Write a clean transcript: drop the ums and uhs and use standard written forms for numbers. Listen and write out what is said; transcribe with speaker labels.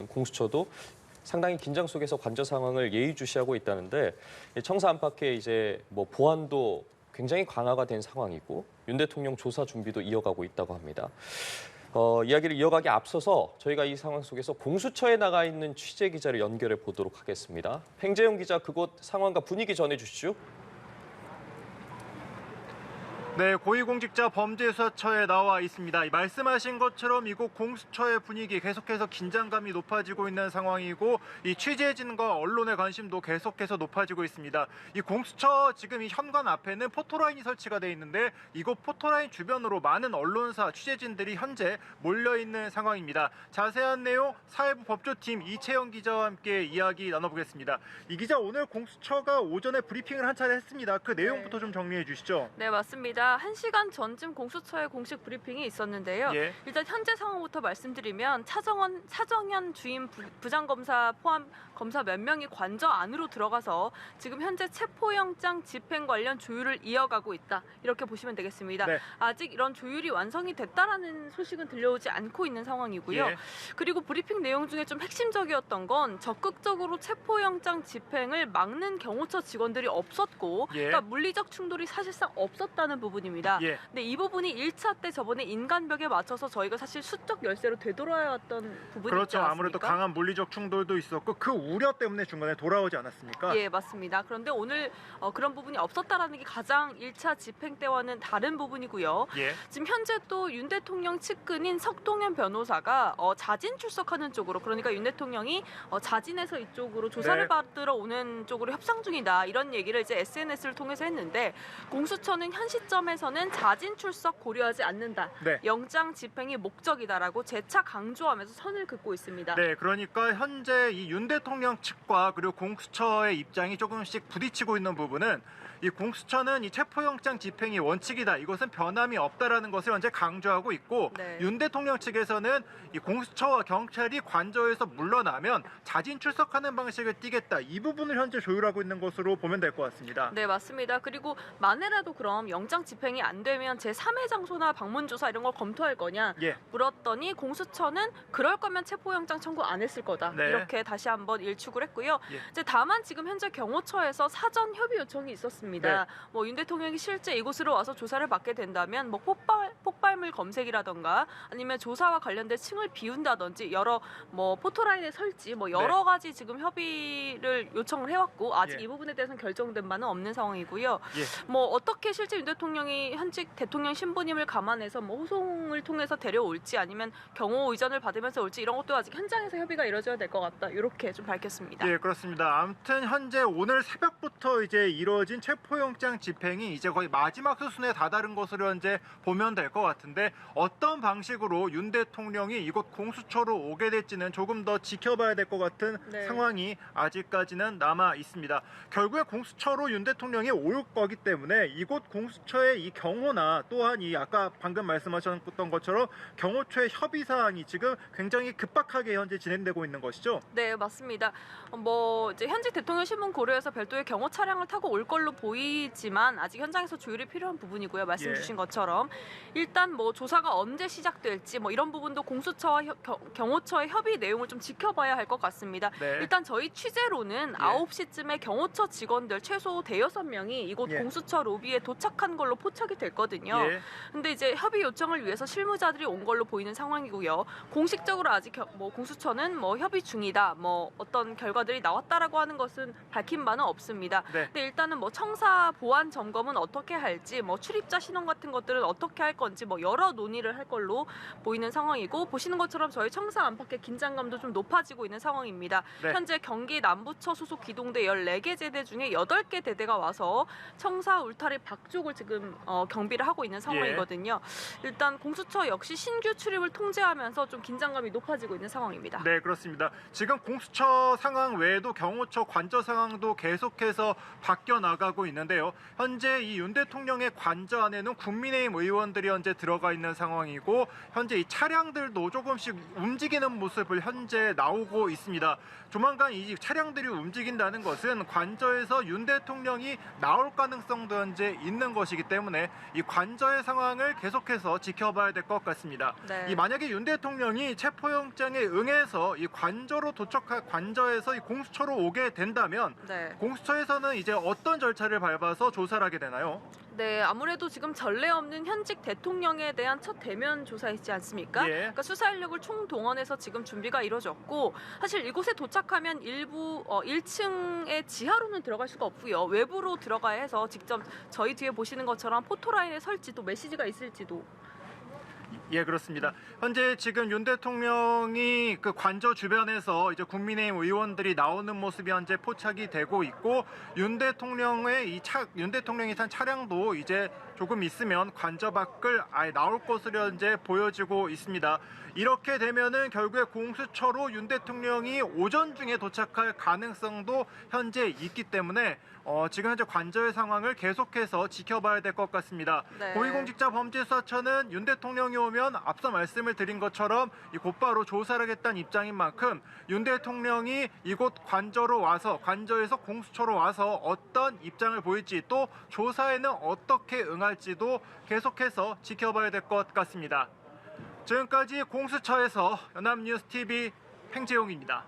Speaker 1: 공수처도 상당히 긴장 속에서 관저 상황을 예의주시하고 있다는데 청사 안팎에 이제 뭐 보안도 굉장히 강화가 된 상황이고 윤 대통령 조사 준비도 이어가고 있다고 합니다. 이야기를 이어가기 앞서서 저희가 이 상황 속에서 공수처에 나가 있는 취재 기자를 연결해 보도록 하겠습니다. 팽재용 기자, 그곳 상황과 분위기 전해주시죠.
Speaker 2: 네, 고위공직자 범죄수사처에 나와 있습니다. 말씀하신 것처럼 이곳 공수처의 분위기 계속해서 긴장감이 높아지고 있는 상황이고 이 취재진과 언론의 관심도 계속해서 높아지고 있습니다. 이 공수처 지금 이 현관 앞에는 포토라인이 설치가 돼 있는데 이곳 포토라인 주변으로 많은 언론사 취재진들이 현재 몰려 있는 상황입니다. 자세한 내용 사회부 법조팀 이채영 기자와 함께 이야기 나눠보겠습니다. 이 기자, 오늘 공수처가 오전에 브리핑을 한 차례 했습니다. 그 내용부터 좀 정리해 주시죠.
Speaker 3: 네, 맞습니다. 1시간 전쯤 공수처의 공식 브리핑이 있었는데요.
Speaker 2: 예.
Speaker 3: 일단 현재 상황부터 말씀드리면 차정현 주임 부장검사 포함 검사 몇 명이 관저 안으로 들어가서 지금 현재 체포영장 집행 관련 조율을 이어가고 있다. 이렇게 보시면 되겠습니다.
Speaker 2: 네.
Speaker 3: 아직 이런 조율이 완성이 됐다라는 소식은 들려오지 않고 있는 상황이고요.
Speaker 2: 예.
Speaker 3: 그리고 브리핑 내용 중에 좀 핵심적이었던 건 적극적으로 체포영장 집행을 막는 경호처 직원들이 없었고
Speaker 2: 예.
Speaker 3: 그러니까 물리적 충돌이 사실상 없었다는 부분입니다.
Speaker 2: 예.
Speaker 3: 근데 이 부분이 1차 때 저번에 인간벽에 맞춰서 저희가 사실 수적 열쇠로 되돌아야 왔던 부분이
Speaker 2: 그렇죠.
Speaker 3: 있지 않습니까?
Speaker 2: 아무래도 강한 물리적 충돌도 있었고 그 우려 때문에 중간에 돌아오지 않았습니까?
Speaker 3: 예, 맞습니다. 그런데 오늘 그런 부분이 없었다라는 게 가장 1차 집행 때와는 다른 부분이고요.
Speaker 2: 예.
Speaker 3: 지금 현재 또 윤 대통령 측근인 석동현 변호사가 자진 출석하는 쪽으로, 그러니까 윤 대통령이 자진해서 이쪽으로 조사를
Speaker 2: 네.
Speaker 3: 받으러 오는 쪽으로 협상 중이다, 이런 얘기를 이제 SNS를 통해서 했는데 공수처는 현 시점에서는 자진 출석 고려하지 않는다.
Speaker 2: 네.
Speaker 3: 영장 집행이 목적이다라고 재차 강조하면서 선을 긋고 있습니다.
Speaker 2: 네, 그러니까 현재 이 윤 대통령 측과 그리고 공수처의 입장이 조금씩 부딪히고 있는 부분은 이 공수처는 이 체포영장 집행이 원칙이다, 이것은 변함이 없다라는 것을 현재 강조하고 있고,
Speaker 3: 네.
Speaker 2: 윤 대통령 측에서는 이 공수처와 경찰이 관저에서 물러나면 자진 출석하는 방식을 띠겠다, 이 부분을 현재 조율하고 있는 것으로 보면 될 것 같습니다.
Speaker 3: 네, 맞습니다. 그리고 만에라도 그럼 영장 집행이 안 되면 제3의 장소나 방문 조사 이런 걸 검토할 거냐
Speaker 2: 예.
Speaker 3: 물었더니 공수처는 그럴 거면 체포영장 청구 안 했을 거다.
Speaker 2: 네.
Speaker 3: 이렇게 다시 한번 일축을 했고요.
Speaker 2: 예.
Speaker 3: 이제 다만 지금 현재 경호처에서 사전 협의 요청이 있었습니다.
Speaker 2: 네.
Speaker 3: 뭐 윤 대통령이 실제 이곳으로 와서 조사를 받게 된다면 뭐 폭발물 검색이라던가 아니면 조사와 관련된 층을 비운다든지 여러 뭐 포토라인의 설치 뭐 여러 가지 지금 협의를 요청을 해왔고 아직
Speaker 2: 예.
Speaker 3: 이 부분에 대해서는 결정된 바는 없는 상황이고요.
Speaker 2: 예.
Speaker 3: 뭐 어떻게 실제 윤 대통령이 현직 대통령 신부님을 감안해서 뭐 호송을 통해서 데려올지 아니면 경호 의전을 받으면서 올지 이런 것도 아직 현장에서 협의가 이루어져야 될 것 같다, 이렇게 좀 밝혔습니다.
Speaker 2: 예, 그렇습니다. 아무튼 현재 오늘 새벽부터 이제 이루어진 체포영장 집행이 이제 거의 마지막 수순에 다다른 것으로 현재 보면 될 것 같은데, 어떤 방식으로 윤 대통령이 이곳 공수처로 오게 될지는 조금 더 지켜봐야 될 것 같은
Speaker 3: 네.
Speaker 2: 상황이 아직까지는 남아 있습니다. 결국에 공수처로 윤 대통령이 올 거기 때문에 이곳 공수처의 이 경호나 또한 이 아까 방금 말씀하셨던 것처럼 경호처의 협의 사항이 지금 굉장히 급박하게 현재 진행되고 있는 것이죠.
Speaker 3: 네, 맞습니다. 뭐 이제 현직 대통령 신분 고려해서 별도의 경호 차량을 타고 올 걸로 보이지만 아직 현장에서 조율이 필요한 부분이고요. 말씀
Speaker 2: 예.
Speaker 3: 주신 것처럼 일단 뭐 조사가 언제 시작될지 뭐 이런 부분도 공수처와 경호처의 협의 내용을 좀 지켜봐야 할 것 같습니다.
Speaker 2: 네.
Speaker 3: 일단 저희 취재로는 9시쯤에 경호처 직원들 최소 대여섯 명이 이곳
Speaker 2: 예.
Speaker 3: 공수처 로비에 도착한 걸로 포착이 됐거든요.
Speaker 2: 예.
Speaker 3: 근데 이제 협의 요청을 위해서 실무자들이 온 걸로 보이는 상황이고요. 공식적으로 아직 뭐 공수처는 뭐 협의 중이다, 뭐 어떤 결과들이 나왔다라고 하는 것은 밝힌 바는 없습니다.
Speaker 2: 네.
Speaker 3: 근데 일단은 뭐 청사 보안 점검은 어떻게 할지, 뭐 출입자 신원 같은 것들은 어떻게 할 건지 뭐 여러 논의를 할 걸로 보이는 상황이고, 보시는 것처럼 저희 청사 안팎의 긴장감도 좀 높아지고 있는 상황입니다.
Speaker 2: 네.
Speaker 3: 현재 경기 남부처 소속 기동대 14개 제대 중에 8개 대대가 와서 청사 울타리 밖 쪽을 지금 경비를 하고 있는 상황이거든요. 일단 공수처 역시 신규 출입을 통제하면서 좀 긴장감이 높아지고 있는 상황입니다.
Speaker 2: 네, 그렇습니다. 지금 공수처 상황 외에도 경호처 관저 상황도 계속해서 바뀌어 나가고 있는데요. 현재 이 윤 대통령의 관저 안에는 국민의힘 의원들이 현재 들어가 있는 상황이고, 현재 이 차량들도 조금씩 움직이는 모습을 현재 나오고 있습니다. 조만간 이 차량들이 움직인다는 것은 관저에서 윤 대통령이 나올 가능성도 현재 있는 것이기 때문에 때문에 이 관저의 상황을 계속해서 지켜봐야 될 것 같습니다.
Speaker 3: 네.
Speaker 2: 이 만약에 윤 대통령이 체포영장에 응해서 이 관저에서 이 공수처로 오게 된다면
Speaker 3: 네.
Speaker 2: 공수처에서는 이제 어떤 절차를 밟아서 조사를 하게 되나요?
Speaker 3: 네, 아무래도 지금 전례 없는 현직 대통령에 대한 첫 대면 조사이지 않습니까?
Speaker 2: 예.
Speaker 3: 그러니까 수사 인력을 총동원해서 지금 준비가 이루어졌고 사실 이곳에 도착하면 일부 1층의 지하로는 들어갈 수가 없고요. 외부로 들어가야 해서 직접 저희 뒤에 보시는 것처럼 포토라인에 설지도 메시지가 있을지도.
Speaker 2: 예, 그렇습니다. 현재 지금 윤 대통령이 그 관저 주변에서 이제 국민의힘 의원들이 나오는 모습이 현재 포착이 되고 있고 윤 대통령이 탄 차량도 이제 조금 있으면 관저 밖을 아예 나올 것으로 현재 보여지고 있습니다. 이렇게 되면은 결국에 공수처로 윤 대통령이 오전 중에 도착할 가능성도 현재 있기 때문에 지금 현재 관저의 상황을 계속해서 지켜봐야 될 것 같습니다.
Speaker 3: 네.
Speaker 2: 고위공직자범죄수사처는 윤 대통령이 오면 앞서 말씀을 드린 것처럼 곧바로 조사를 하겠다는 입장인 만큼 윤 대통령이 이곳 관저에서 공수처로 와서 어떤 입장을 보일지 또 조사에는 어떻게 응할지도 계속해서 지켜봐야 될 것 같습니다. 지금까지 공수처에서 연합뉴스TV 팽재용입니다.